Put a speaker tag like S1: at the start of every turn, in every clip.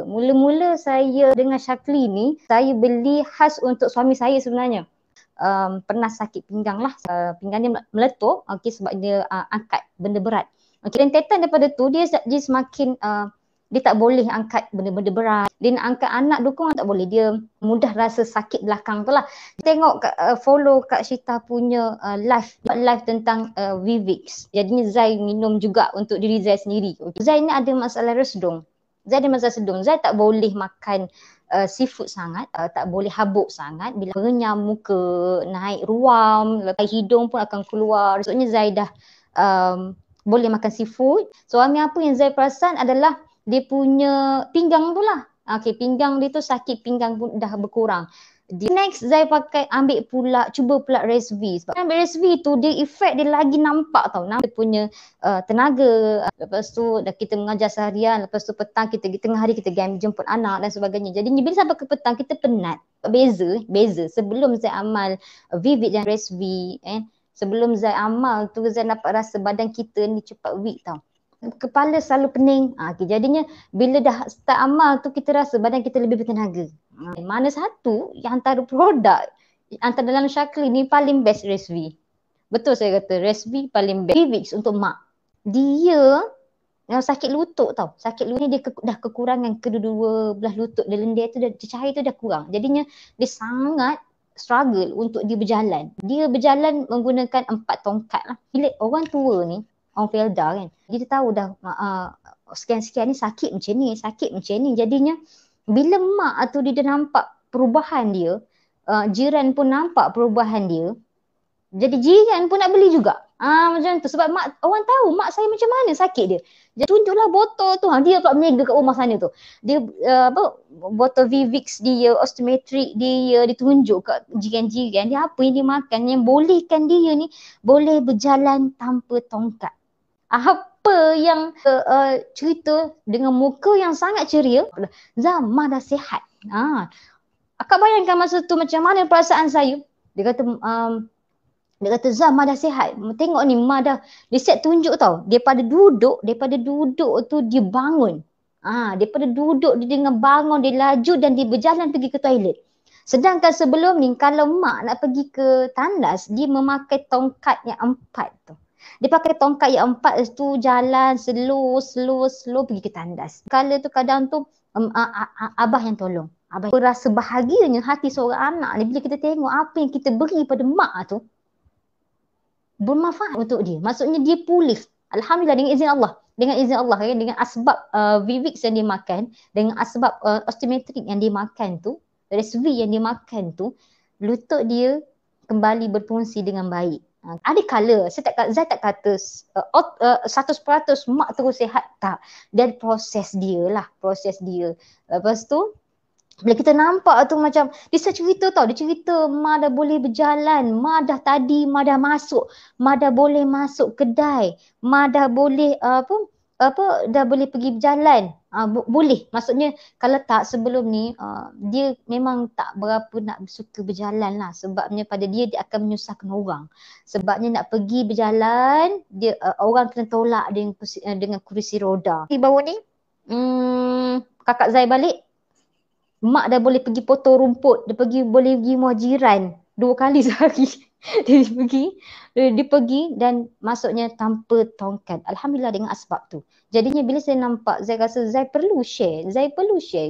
S1: Mula-mula saya dengan Syakli ni, saya beli khas untuk suami saya sebenarnya. Pernah sakit pinggang lah, pinggang dia meletup, okay, sebab dia angkat benda berat. Okay, rentetan daripada tu dia semakin dia tak boleh angkat benda-benda berat. Dia nak angkat anak dukung tak boleh. Dia mudah rasa sakit belakang tu lah. Tengok follow Kak Syita punya live tentang Vivix. Jadinya Zai minum juga untuk diri Zai sendiri. Okay. Zai ni ada masalah resdung. Zai tak boleh makan seafood sangat, tak boleh habuk sangat. Bila renyam muka, naik ruam, lepas hidung pun akan keluar. Maksudnya Zai dah boleh makan seafood. Suami apa yang Zai perasan adalah dia punya pinggang tu lah. Okay, pinggang dia tu sakit, pinggang pun dah berkurang. Next Zai cuba pula Resv. Sebab ambil Resv tu dia efek dia lagi nampak tau. Dia punya tenaga. Lepas tu dah kita mengajar seharian. Lepas tu petang tengah hari kita jemput anak dan sebagainya. Jadi bila sampai ke petang kita penat. Beza. Sebelum Zai amal Vivid dan Resv, sebelum Zai amal tu Zai dapat rasa badan kita ni cepat weak tau. Kepala selalu pening. Okay, jadinya bila dah start amal tu kita rasa badan kita lebih bertenaga. Mana satu yang antara produk antara dalam Syakli ni paling best Resv. Betul saya kata Resv paling best. Vivix untuk mak. Dia sakit lutut tau. Sakit lutut ni dia dah kekurangan kedua-dua belah lutut dia lendir tu, cahaya tu dah kurang. Jadinya dia sangat struggle untuk dia berjalan. Dia berjalan menggunakan 4 tongkat lah. Bila orang tua ni, orang Felda kan, kita tahu dah sekian-sekian ni sakit macam ni. Jadinya bila mak tu dia dah nampak perubahan dia, jiran pun nampak perubahan dia, jadi jiran pun nak beli juga. Macam tu. Sebab orang tahu mak saya macam mana sakit dia. Jadi tunjuklah botol tu. Dia pula meniaga kat rumah sana tu. Dia botol Vivix dia, Osteometric dia tunjuk kat jiran-jiran dia apa yang dia makan yang bolehkan dia ni boleh berjalan tanpa tongkat. Apa yang cerita dengan muka yang sangat ceria, Zah dah sihat. Akak bayangkan masa tu macam mana perasaan saya. Dia kata Zah dah sihat. Tengok ni dah dia set tunjuk tau. Daripada duduk tu dia bangun. Daripada duduk dia dengan bangun, dia laju dan dia berjalan pergi ke toilet. Sedangkan sebelum ni kalau mak nak pergi ke tandas, dia memakai tongkat yang 4 tu. Dia pakai tongkat yang 4 tu jalan slow pergi ke tandas. Kadang tu abah yang tolong. Abah rasa bahagianya hati seorang anak ni bila kita tengok apa yang kita beri pada mak tu bermanfaat untuk dia. Maksudnya dia pulih. Alhamdulillah dengan izin Allah. Dengan asbab Vivix yang dia makan, dengan asbab Osteometric yang dia makan tu, Resv yang dia makan tu, lutut dia kembali berfungsi dengan baik. Ada kala saya tak kata 100% mak terus sihat, tak. Dan proses dia. Lepas tu bila kita nampak tu macam dia cerita tau, dia cerita mak dah boleh berjalan, mak dah boleh masuk kedai, mak dah boleh dah boleh pergi berjalan. Boleh. Maksudnya kalau tak sebelum ni dia memang tak berapa nak suka berjalan lah. Sebabnya pada dia akan menyusahkan orang. Sebabnya nak pergi berjalan, dia orang kena tolak dengan kursi roda. Di bawah ni kakak Zai balik, mak dah boleh pergi potong rumput, boleh pergi rumah jiran 2 kali sehari. Dia pergi dan masuknya tanpa tongkat. Alhamdulillah dengan asbab tu. Jadinya bila saya nampak, Zai rasa Zai perlu share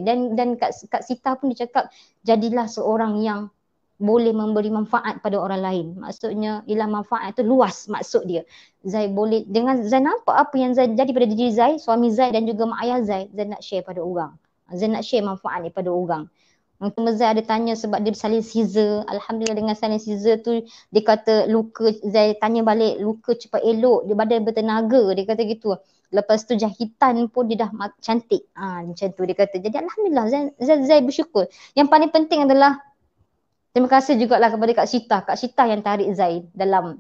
S1: dan Kak Syita pun dia cakap jadilah seorang yang boleh memberi manfaat pada orang lain. Maksudnya ialah manfaat tu luas maksud dia. Zai boleh, dengan Zai nampak apa yang Zai jadi pada diri Zai, suami Zai dan juga mak ayah Zai nak share pada orang. Zai nak share manfaat ni pada orang. Mungkin Zai ada tanya sebab dia salin scissor. Alhamdulillah dengan salin scissor tu dia kata luka, Zai tanya balik luka cepat elok, dia badan bertenaga, dia kata gitu. Lepas tu jahitan pun dia dah cantik. Macam tu dia kata. Jadi alhamdulillah Zai bersyukur. Yang paling penting adalah terima kasih jugalah kepada Kak Syita yang tarik Zai dalam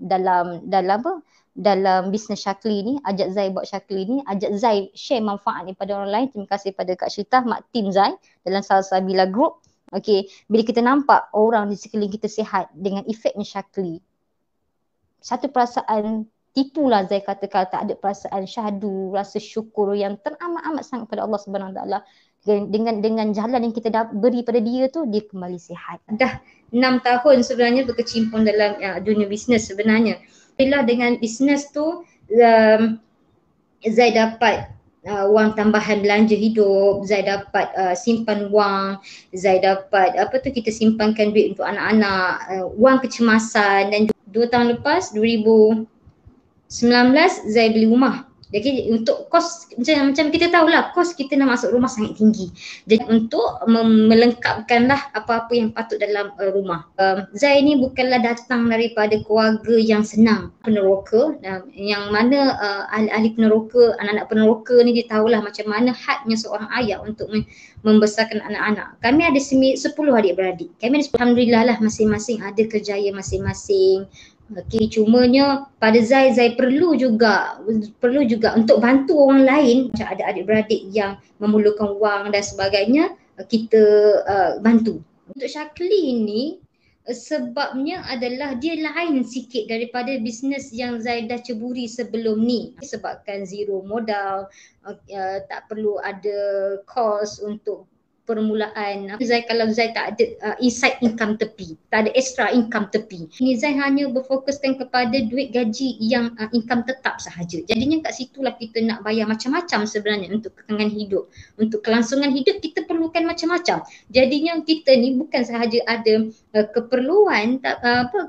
S1: bisnes Syakli ni, ajak Zai buat Syakli ni, ajak Zai share manfaat ni pada orang lain. Terima kasih pada Kak Syita, mak tim Zai dalam Salsabila Group. Okey, bila kita nampak orang di sekeliling kita sihat dengan efeknya Syakli, satu perasaan tipulah Zai kata kalau tak ada perasaan syahdu, rasa syukur yang teramat-amat sangat pada Allah Subhanahu Wa Taala, dengan jalan yang kita beri pada dia tu, dia kembali sihat. Dah 6 tahun sebenarnya berkecimpung dalam dunia bisnes sebenarnya. Bila dengan bisnes tu Zai dapat wang tambahan belanja hidup, Zai dapat simpan wang, Zai dapat kita simpankan duit untuk anak-anak, wang kecemasan. Dan 2 tahun lepas 2019 Zai beli rumah. Jadi untuk kos macam kita tahulah, kos kita nak masuk rumah sangat tinggi. Jadi untuk melengkapkanlah apa-apa yang patut dalam rumah. Zai ni bukanlah datang daripada keluarga yang senang, peneroka, yang mana ahli-ahli peneroka, anak-anak peneroka ni dia tahulah macam mana hadnya seorang ayah untuk membesarkan anak-anak. Kami ada 10 adik-beradik. Kami ada, alhamdulillah lah, masing-masing ada kerjaya masing-masing. Okay, cumanya pada Zai perlu juga untuk bantu orang lain, macam ada adik-beradik yang memerlukan wang dan sebagainya, kita bantu. Untuk Syakli ni sebabnya adalah dia lain sikit daripada bisnes yang Zai dah ceburi sebelum ni. Sebabkan zero modal, tak perlu ada kos untuk permulaan. Kalau Zai tak ada inside income tepi, tak ada extra income tepi. Ini Zai hanya berfokuskan kepada duit gaji yang income tetap sahaja. Jadinya kat situlah kita nak bayar macam-macam sebenarnya untuk kekangan hidup. Untuk kelangsungan hidup kita perlukan macam-macam. Jadinya kita ni bukan sahaja ada keperluan,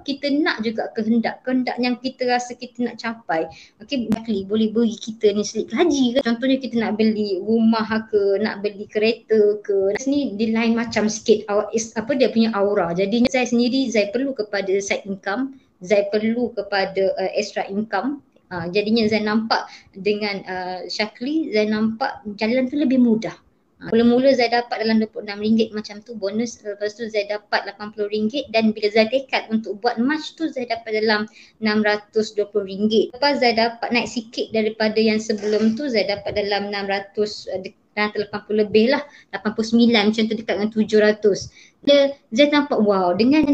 S1: kita nak juga kehendak yang kita rasa kita nak capai. Okey, boleh beri kita ni slip gaji ke. Contohnya kita nak beli rumah ke, nak beli kereta ke. Ni dia lain macam sikit dia punya aura. Jadi Zai sendiri, Zai perlu kepada side income, Zai perlu kepada extra income. Jadinya Zai nampak dengan Syakli, Zai nampak jalan tu lebih mudah. Mula-mula Zai dapat dalam RM26 macam tu bonus, lepas tu Zai dapat RM80 dan bila Zai tekad untuk buat March tu Zai dapat dalam RM620. Lepas Zai dapat naik sikit daripada yang sebelum tu, Zai dapat dalam 600 dan 80 lebih lah, 89 macam tu, dekat dengan 700. Zai nampak wow, dengan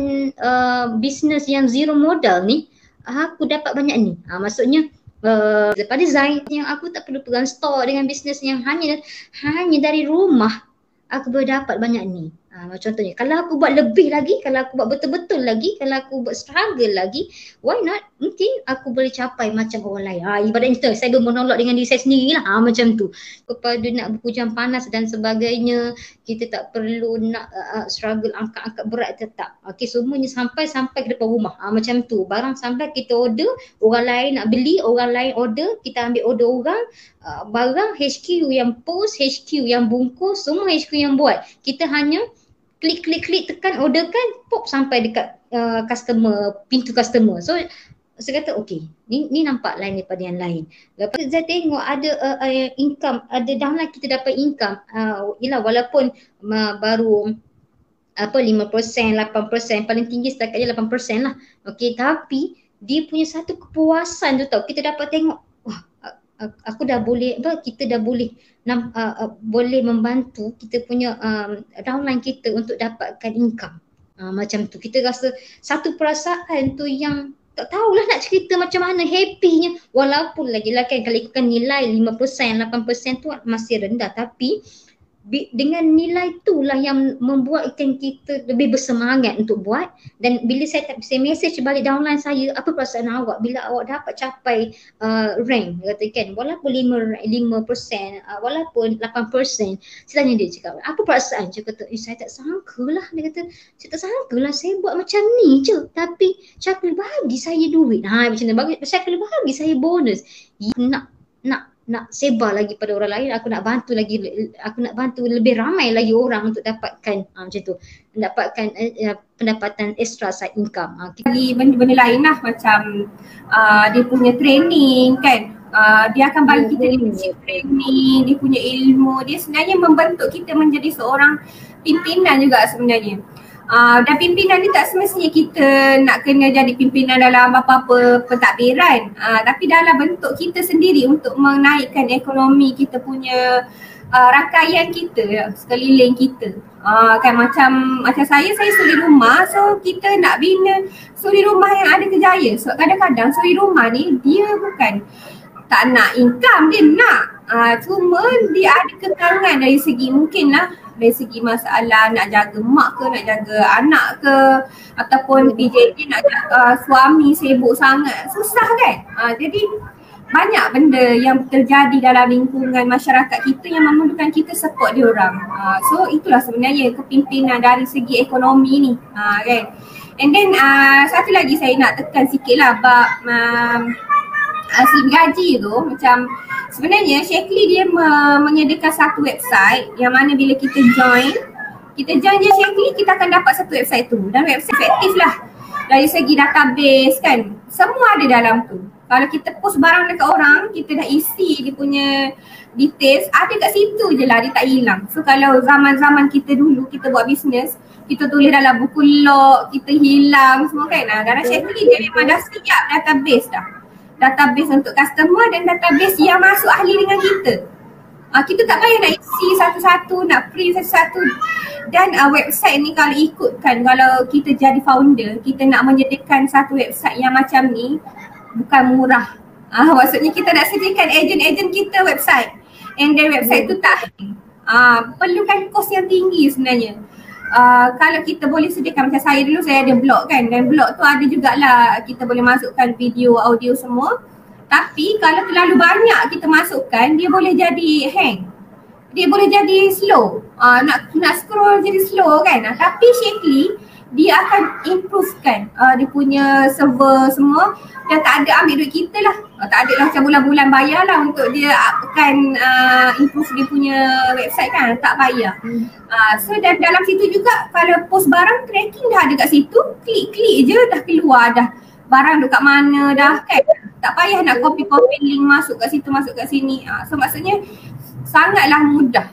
S1: bisnes yang zero modal ni aku dapat banyak ni. Maksudnya daripada Zai yang aku tak perlu pegang store dengan bisnes yang hanya dari rumah aku boleh dapat banyak ni. Contohnya kalau aku buat lebih lagi, kalau aku buat betul-betul lagi, kalau aku buat struggle lagi, why not? Mungkin aku boleh capai macam orang lain. Ibaratnya kita, saya bermonolog dengan diri saya sendiri lah, macam tu. Kepada nak berhujan panas dan sebagainya, kita tak perlu nak struggle angkat-angkat berat tetap. Okay, semuanya sampai ke depan rumah. Macam tu, barang sampai kita order, orang lain nak beli, orang lain order, kita ambil order orang, barang HQ yang post, HQ yang bungkus, semua HQ yang buat. Kita hanya klik tekan orderkan, pop sampai dekat pintu customer. So saya kata okey, ni nampak lain daripada yang lain. Lepas saya tengok ada income, ada downline kita dapat income. Yelah, walaupun baru 5%, 8%, paling tinggi setakat dia 8% lah. Okey, tapi dia punya satu kepuasan tu tau, kita dapat tengok, wah, aku dah boleh, kita dah boleh boleh membantu kita punya downline kita untuk dapatkan income. Macam tu, kita rasa satu perasaan tu yang tak tahulah nak cerita macam mana, happynya. Walaupun lagi lah kan, kalau ikutkan nilai 5%, 8% tu masih rendah, tapi dengan nilai itulah yang membuatkan kita lebih bersemangat untuk buat. Dan bila saya message balik downline saya, apa perasaan awak bila awak dapat capai rank, katakan walaupun 5%, walaupun 8%, saya tanya dia, cakap apa perasaan? Dia kata, saya tak sangka lah, dia kata, saya tak sangka lah saya buat macam ni je, tapi Syakli bagi saya duit. Macam tu, Syakli bagi saya bonus. Nak sebar lagi pada orang lain, aku nak bantu lebih ramai lagi orang untuk dapatkan macam tu, mendapatkan pendapatan extra side income.
S2: Lagi benda-benda lain lah, macam dia punya training kan, dia akan bagi kita leadership training, dia punya ilmu, dia sebenarnya membentuk kita menjadi seorang pimpinan juga sebenarnya. Dan pimpinan ni tak semestinya kita nak kena jadi pimpinan dalam apa-apa pentadbiran, tapi dalam bentuk kita sendiri untuk menaikkan ekonomi kita punya rakaian kita sekeliling kita. Kan macam saya suri rumah, so kita nak bina suri rumah yang ada kejaya. So kadang-kadang suri rumah ni dia bukan tak nak income, dia nak cuma dia ada kekangan dari segi mungkinlah dari segi masalah nak jaga mak ke, nak jaga anak ke, ataupun PJJ nak jaga suami sibuk sangat, susah kan. Jadi banyak benda yang terjadi dalam lingkungan masyarakat kita yang memerlukan kita support dia orang. So itulah sebenarnya kepimpinan dari segi ekonomi ni, kan. And then satu lagi saya nak tekan sikit lah bab slip gaji tu. Macam sebenarnya Shaklee dia menyediakan satu website yang mana bila kita join je Shaklee, kita akan dapat satu website tu. Dan website efektif lah dari segi database kan, semua ada dalam tu. Kalau kita post barang dekat orang, kita dah isi dia punya details, ada kat situ je lah, dia tak hilang. So kalau zaman-zaman kita dulu, kita buat bisnes, kita tulis dalam buku log, kita hilang semua kan. Dalam Shaklee dia memang dah siap database dah. Database untuk customer dan database yang masuk ahli dengan kita. Kita tak payah nak isi satu-satu, nak print satu-satu. Dan website ni kalau ikutkan, kalau kita jadi founder, kita nak menyediakan satu website yang macam ni, bukan murah. Maksudnya kita nak sediakan ejen-ejen kita website. And then website tu tak perlukan kos yang tinggi sebenarnya. Kalau kita boleh sediakan, macam saya dulu saya ada blog kan, dan blog tu ada jugalah kita boleh masukkan video, audio semua. Tapi kalau terlalu banyak kita masukkan, dia boleh jadi hang. Dia boleh jadi slow. Nak scroll jadi slow kan. Tapi Shaklee dia akan improvekan dia punya server semua, dan tak ada ambil duit kita lah. Tak ada lah macam bulan-bulan bayar lah untuk dia akan improve dia punya website kan, tak bayar. So dan dalam situ juga kalau post barang, tracking dah ada kat situ, klik-klik je dah keluar dah barang duk kat mana dah kan. Tak payah nak copy link masuk kat situ, masuk kat sini. So maksudnya sangatlah mudah.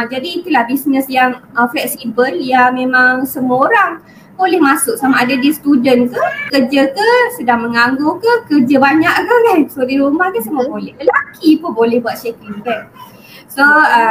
S2: Jadi itulah bisnes yang fleksibel, yang memang semua orang boleh masuk, sama ada dia student ke, kerja ke, sedang menganggur ke, kerja banyak ke kan. So di rumah ke semua boleh. Lelaki pun boleh buat Shaklee kan. So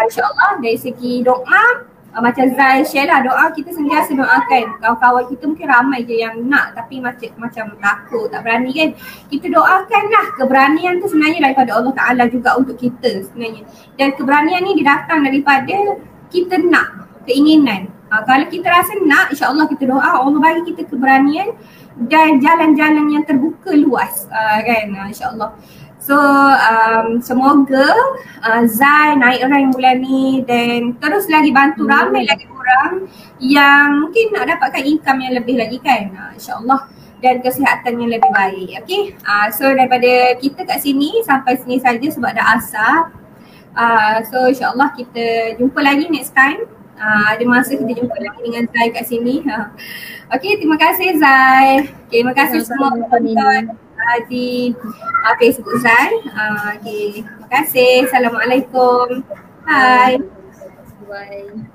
S2: insyaAllah dari segi doa, macam Zai share lah, doa kita sentiasa doakan. Kawan-kawan kita mungkin ramai je yang nak tapi macam takut, tak berani kan. Kita doakan lah, keberanian tu sebenarnya daripada Allah Ta'ala juga untuk kita sebenarnya. Dan keberanian ni dia datang daripada kita nak, keinginan. Kalau kita rasa nak, insyaAllah kita doa Allah bagi kita keberanian dan jalan-jalan yang terbuka luas kan, insyaAllah. So semoga Zai naik rank bulan ni dan terus lagi bantu ramai lagi orang yang mungkin nak dapatkan income yang lebih lagi kan, insyaAllah, dan kesihatan yang lebih baik. Okay, so daripada kita kat sini sampai sini saja sebab dah asar. So insyaAllah kita jumpa lagi next time. Ada masa kita jumpa lagi dengan Zai kat sini. Okay, terima kasih Zai. Okay, terima kasih semua penonton di Facebook Zai. Okay, terima kasih. Assalamualaikum. Bye.
S1: Bye.